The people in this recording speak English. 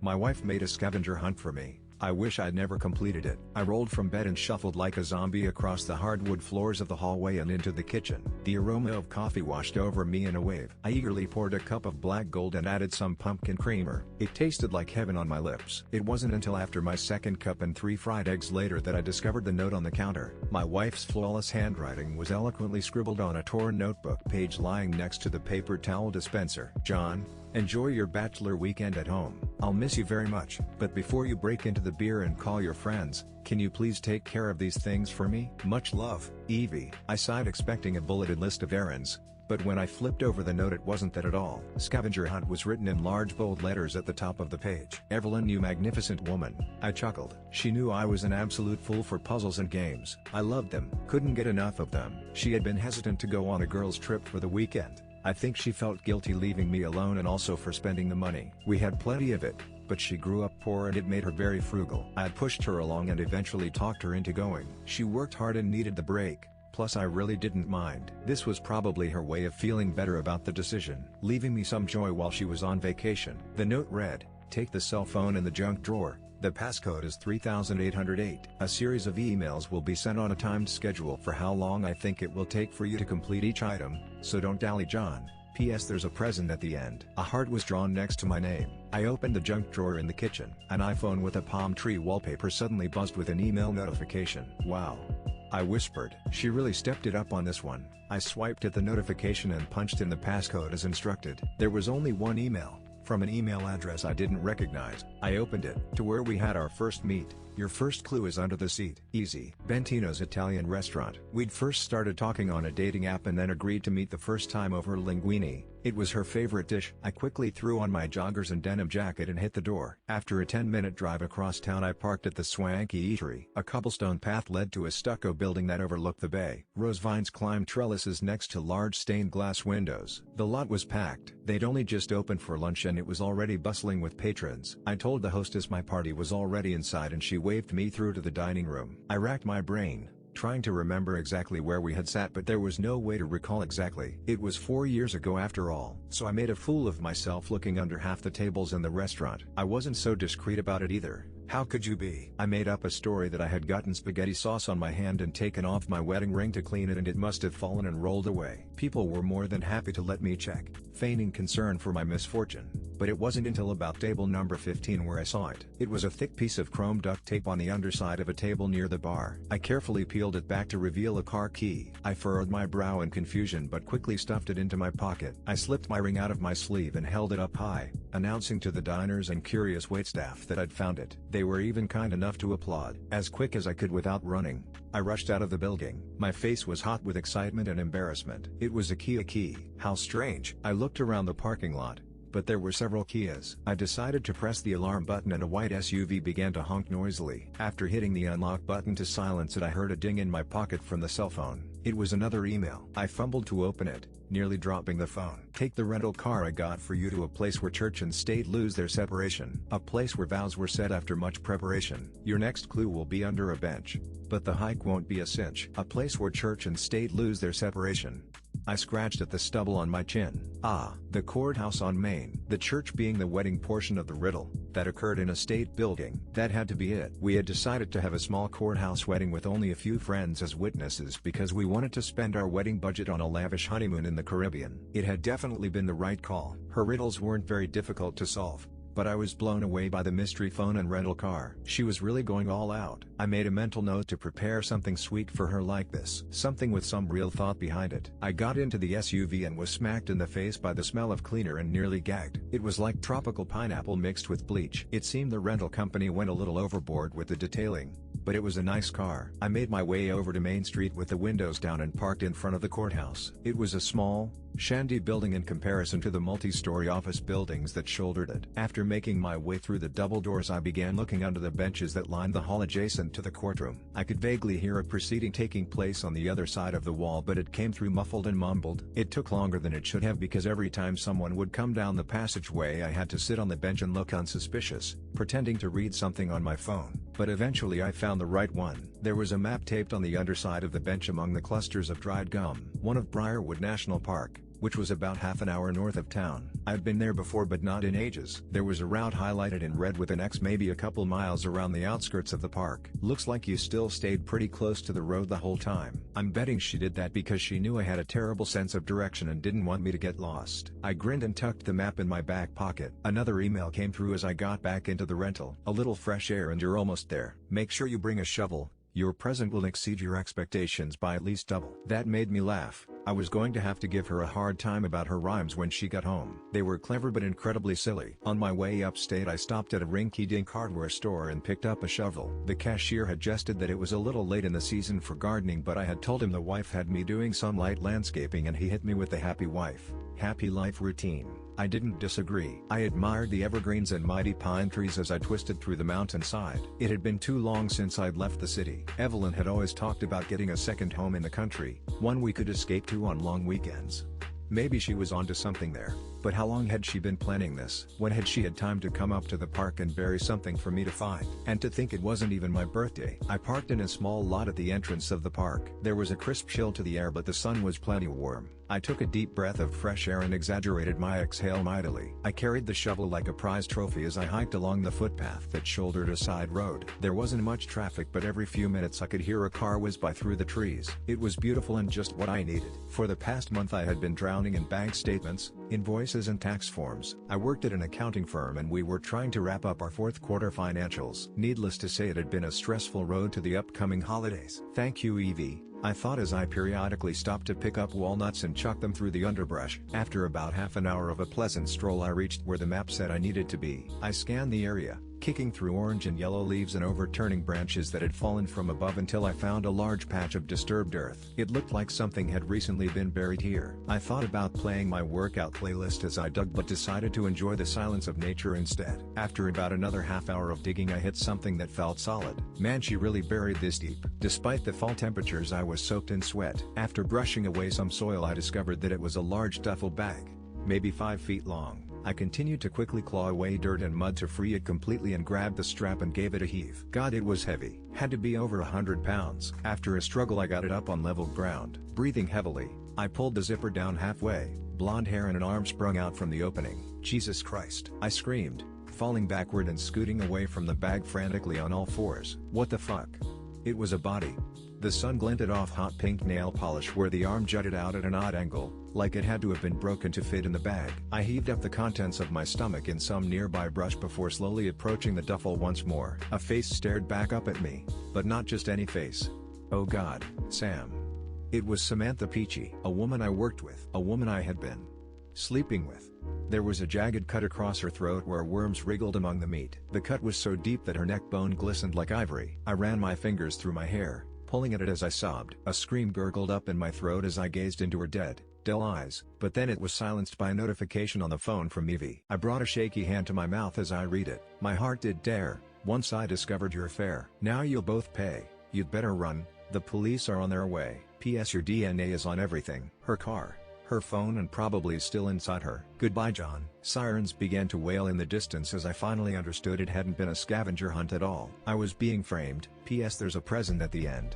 My wife made a scavenger hunt for me. I wish I'd never completed it. I rolled from bed and shuffled like a zombie across the hardwood floors of the hallway and into the kitchen. The aroma of coffee washed over me in a wave. I eagerly poured a cup of black gold and added some pumpkin creamer. It tasted like heaven on my lips. It wasn't until after my second cup and 3 fried eggs later that I discovered the note on the counter. My wife's flawless handwriting was eloquently scribbled on a torn notebook page lying next to the paper towel dispenser. John, enjoy your bachelor weekend at home. I'll miss you very much. But before you break into the beer and call your friends, can you please take care of these things for me? Much love, Evie. I sighed expecting a bulleted list of errands, but when I flipped over the note it wasn't that at all. Scavenger hunt was written in large bold letters at the top of the page. Evelyn, you magnificent woman. I chuckled. She knew I was an absolute fool for puzzles and games. I loved them. Couldn't get enough of them. She had been hesitant to go on a girls' trip for the weekend. I think she felt guilty leaving me alone and also for spending the money. We had plenty of it, but she grew up poor and it made her very frugal. I had pushed her along and eventually talked her into going. She worked hard and needed the break, plus I really didn't mind. This was probably her way of feeling better about the decision, leaving me some joy while she was on vacation. The note read, "Take the cell phone in the junk drawer. The passcode is 3808. A series of emails will be sent on a timed schedule for how long I think it will take for you to complete each item, so don't dally, John. P.S. There's a present at the end." A heart was drawn next to my name. I opened the junk drawer in the kitchen. An iPhone with a palm tree wallpaper suddenly buzzed with an email notification. Wow. I whispered. She really stepped it up on this one. I swiped at the notification and punched in the passcode as instructed. There was only one email, from an email address I didn't recognize. I opened it. To where we had our first meet. Your first clue is under the seat. Easy. Bentino's Italian restaurant. We'd first started talking on a dating app and then agreed to meet the first time over linguine. It was her favorite dish. I quickly threw on my joggers and denim jacket and hit the door. After a 10-minute drive across town I parked at the swanky eatery. A cobblestone path led to a stucco building that overlooked the bay. Rose vines climbed trellises next to large stained glass windows. The lot was packed. They'd only just opened for lunch and it was already bustling with patrons. I told the hostess my party was already inside and she waved me through to the dining room. I racked my brain, trying to remember exactly where we had sat, but there was no way to recall exactly. It was 4 years ago after all. So I made a fool of myself looking under half the tables in the restaurant. I wasn't so discreet about it either. How could you be? I made up a story that I had gotten spaghetti sauce on my hand and taken off my wedding ring to clean it and it must have fallen and rolled away. People were more than happy to let me check, feigning concern for my misfortune. But it wasn't until about table number 15 where I saw it. It was a thick piece of chrome duct tape on the underside of a table near the bar. I carefully peeled it back to reveal a car key. I furrowed my brow in confusion but quickly stuffed it into my pocket. I slipped my ring out of my sleeve and held it up high, announcing to the diners and curious waitstaff that I'd found it. They were even kind enough to applaud. As quick as I could without running, I rushed out of the building. My face was hot with excitement and embarrassment. It was a key. How strange. I looked around the parking lot, but there were several Kias. I decided to press the alarm button and a white SUV began to honk noisily. After hitting the unlock button to silence it I heard a ding in my pocket from the cell phone. It was another email. I fumbled to open it, nearly dropping the phone. Take the rental car I got for you to a place where church and state lose their separation. A place where vows were said after much preparation. Your next clue will be under a bench, but the hike won't be a cinch. A place where church and state lose their separation. I scratched at the stubble on my chin. Ah, the courthouse on Main. The church being the wedding portion of the riddle, that occurred in a state building. That had to be it. We had decided to have a small courthouse wedding with only a few friends as witnesses because we wanted to spend our wedding budget on a lavish honeymoon in the Caribbean. It had definitely been the right call. Her riddles weren't very difficult to solve, but I was blown away by the mystery phone and rental car. She was really going all out. I made a mental note to prepare something sweet for her like this. Something with some real thought behind it. I got into the SUV and was smacked in the face by the smell of cleaner and nearly gagged. It was like tropical pineapple mixed with bleach. It seemed the rental company went a little overboard with the detailing, but it was a nice car. I made my way over to Main Street with the windows down and parked in front of the courthouse. It was a small, shanty building in comparison to the multi-story office buildings that shouldered it. After making my way through the double doors I began looking under the benches that lined the hall adjacent to the courtroom. I could vaguely hear a proceeding taking place on the other side of the wall but it came through muffled and mumbled. It took longer than it should have because every time someone would come down the passageway I had to sit on the bench and look unsuspicious, pretending to read something on my phone. But eventually I found the right one. There was a map taped on the underside of the bench among the clusters of dried gum. One of Briarwood National Park. which was about half an hour north of town. I'd been there before but not in ages. There was a route highlighted in red with an X maybe a couple miles around the outskirts of the park. Looks like you still stayed pretty close to the road the whole time. I'm betting she did that because she knew I had a terrible sense of direction and didn't want me to get lost. I grinned and tucked the map in my back pocket. Another email came through as I got back into the rental. A little fresh air and you're almost there. Make sure you bring a shovel. Your present will exceed your expectations by at least double. That made me laugh. I was going to have to give her a hard time about her rhymes when she got home. They were clever but incredibly silly. On my way upstate I stopped at a rinky-dink hardware store and picked up a shovel. The cashier had jested that it was a little late in the season for gardening, but I had told him the wife had me doing some light landscaping and he hit me with the happy wife, happy life routine. I didn't disagree. I admired the evergreens and mighty pine trees as I twisted through the mountainside. It had been too long since I'd left the city. Evelyn had always talked about getting a second home in the country, one we could escape to on long weekends. Maybe she was onto something there, but how long had she been planning this? When had she had time to come up to the park and bury something for me to find? And to think it wasn't even my birthday. I parked in a small lot at the entrance of the park. There was a crisp chill to the air but the sun was plenty warm. I took a deep breath of fresh air and exaggerated my exhale mightily. I carried the shovel like a prize trophy as I hiked along the footpath that shouldered a side road. There wasn't much traffic but every few minutes I could hear a car whiz by through the trees. It was beautiful and just what I needed. For the past month I had been drowning in bank statements, invoices and tax forms. I worked at an accounting firm and we were trying to wrap up our fourth quarter financials. Needless to say it had been a stressful road to the upcoming holidays. Thank you Evie, I thought as I periodically stopped to pick up walnuts and chuck them through the underbrush. After about half an hour of a pleasant stroll I reached where the map said I needed to be. I scanned the area, kicking through orange and yellow leaves and overturning branches that had fallen from above until I found a large patch of disturbed earth. It looked like something had recently been buried here. I thought about playing my workout playlist as I dug but decided to enjoy the silence of nature instead. After about another half hour of digging I hit something that felt solid. Man, she really buried this deep. Despite the fall temperatures I was soaked in sweat. After brushing away some soil I discovered that it was a large duffel bag, maybe 5 feet long. I continued to quickly claw away dirt and mud to free it completely and grabbed the strap and gave it a heave. God, it was heavy. Had to be over 100 pounds. After a struggle I got it up on level ground. Breathing heavily, I pulled the zipper down halfway. Blonde hair and an arm sprung out from the opening. Jesus Christ! I screamed, falling backward and scooting away from the bag frantically on all fours. What the fuck? It was a body. The sun glinted off hot pink nail polish where the arm jutted out at an odd angle, like it had to have been broken to fit in the bag. I heaved up the contents of my stomach in some nearby brush before slowly approaching the duffel once more. A face stared back up at me, but not just any face. Oh God, Sam. It was Samantha Peachy, a woman I worked with, a woman I had been sleeping with. There was a jagged cut across her throat where worms wriggled among the meat. The cut was so deep that her neck bone glistened like ivory. I ran my fingers through my hair, pulling at it as I sobbed. A scream gurgled up in my throat as I gazed into her dead, dull eyes, but then it was silenced by a notification on the phone from Evie. I brought a shaky hand to my mouth as I read it. My heart did dare. Once I discovered your affair. Now you'll both pay. You'd better run. The police are on their way. P.S. Your DNA is on everything. Her car, her phone, and probably still inside her. Goodbye, John. Sirens began to wail in the distance as I finally understood it hadn't been a scavenger hunt at all. I was being framed. P.S. There's a present at the end.